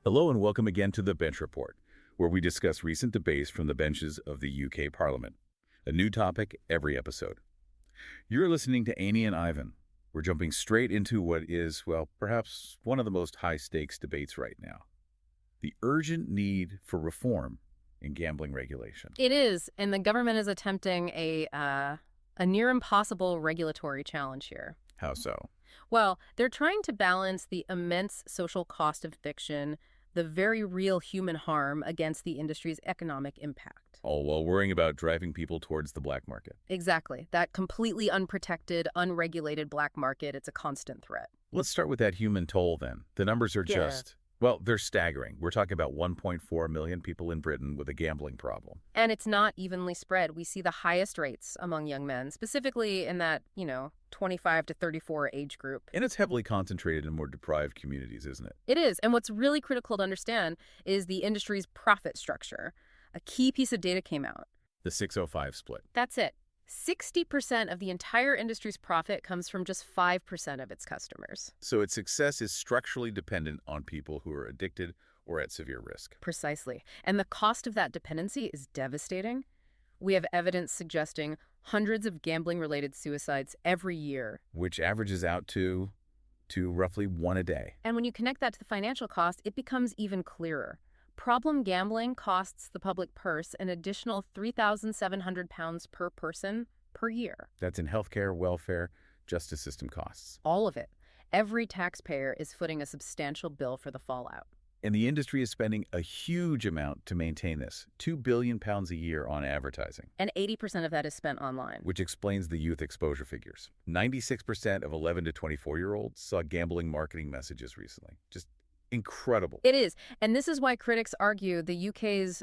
Hello and welcome again to the Bench Report, where we discuss recent debates from the benches of the UK Parliament. A new topic every episode. You're listening to Amy and Ivan. We're jumping straight into what is, well, perhaps one of the most high-stakes debates right now. The urgent need for reform in gambling regulation. It is, and the government is attempting a near impossible regulatory challenge here. How so? Well, they're trying to balance the immense social cost of addiction, the very real human harm against the industry's economic impact. All while worrying about driving people towards the black market. Exactly. That completely unprotected, unregulated black market, it's a constant threat. Let's start with that human toll then. The numbers are they're staggering. We're talking about 1.4 million people in Britain with a gambling problem. And it's not evenly spread. We see the highest rates among young men, specifically in that, 25 to 34 age group. And it's heavily concentrated in more deprived communities, isn't it? It is. And what's really critical to understand is the industry's profit structure. A key piece of data came out. The 605 split. That's it. 60% of the entire industry's profit comes from just 5% of its customers. So its success is structurally dependent on people who are addicted or at severe risk. Precisely. And the cost of that dependency is devastating. We have evidence suggesting hundreds of gambling-related suicides every year. Which averages out to roughly one a day. And when you connect that to the financial cost, it becomes even clearer. Problem gambling costs the public purse an additional £3,700 per person per year. That's in healthcare, welfare, justice system costs. All of it. Every taxpayer is footing a substantial bill for the fallout. And the industry is spending a huge amount to maintain this, £2 billion a year on advertising. And 80% of that is spent online. Which explains the youth exposure figures. 96% of 11 to 24-year-olds saw gambling marketing messages recently. Just incredible. It is. And this is why critics argue the UK's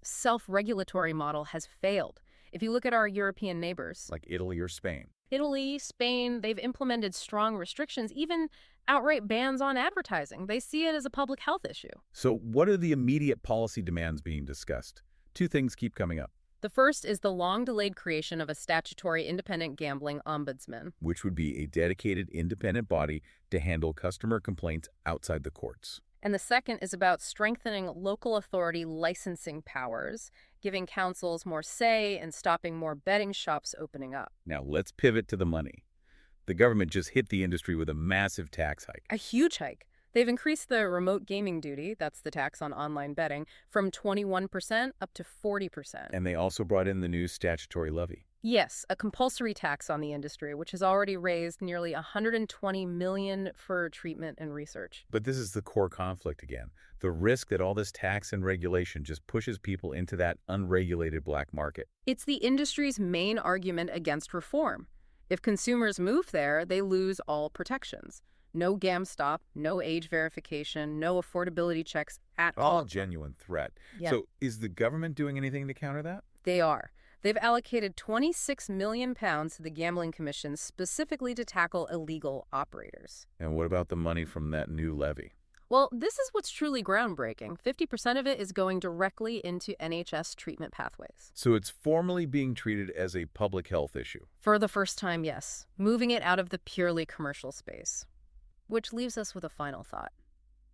self-regulatory model has failed. If you look at our European neighbors, like Italy or Spain. Italy, Spain, they've implemented strong restrictions, even outright bans on advertising. They see it as a public health issue. So what are the immediate policy demands being discussed? Two things keep coming up. The first is the long-delayed creation of a statutory independent gambling ombudsman. Which would be a dedicated independent body to handle customer complaints outside the courts. And the second is about strengthening local authority licensing powers, giving councils more say and stopping more betting shops opening up. Now let's pivot to the money. The government just hit the industry with a massive tax hike. A huge hike. They've increased the remote gaming duty, that's the tax on online betting, from 21% up to 40%. And they also brought in the new statutory levy. Yes, a compulsory tax on the industry, which has already raised nearly $120 million for treatment and research. But this is the core conflict again. The risk that all this tax and regulation just pushes people into that unregulated black market. It's the industry's main argument against reform. If consumers move there, they lose all protections. No GamStop, no age verification, no affordability checks at all. All genuine threat. Yeah. So is the government doing anything to counter that? They are. They've allocated £26 million to the Gambling Commission specifically to tackle illegal operators. And what about the money from that new levy? Well, this is what's truly groundbreaking. 50% of it is going directly into NHS treatment pathways. So it's formally being treated as a public health issue. For the first time, yes. Moving it out of the purely commercial space. Which leaves us with a final thought.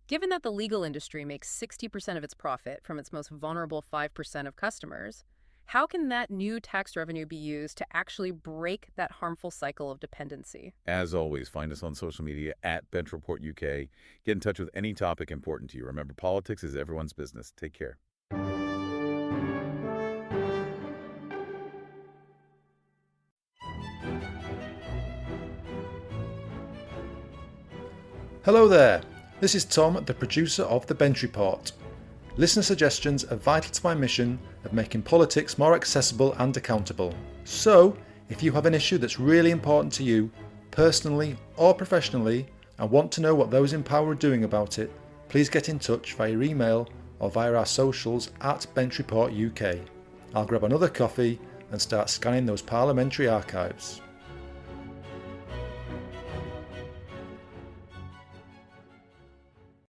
Given that the legal industry makes 60% of its profit from its most vulnerable 5% of customers, how can that new tax revenue be used to actually break that harmful cycle of dependency? As always, find us on social media at Bench Report UK. Get in touch with any topic important to you. Remember, politics is everyone's business. Take care. Hello there, this is Tom, the producer of The Bench Report. Listener suggestions are vital to my mission of making politics more accessible and accountable. So, if you have an issue that's really important to you, personally or professionally, and want to know what those in power are doing about it, please get in touch via email or via our socials at Bench Report UK. I'll grab another coffee and start scanning those parliamentary archives.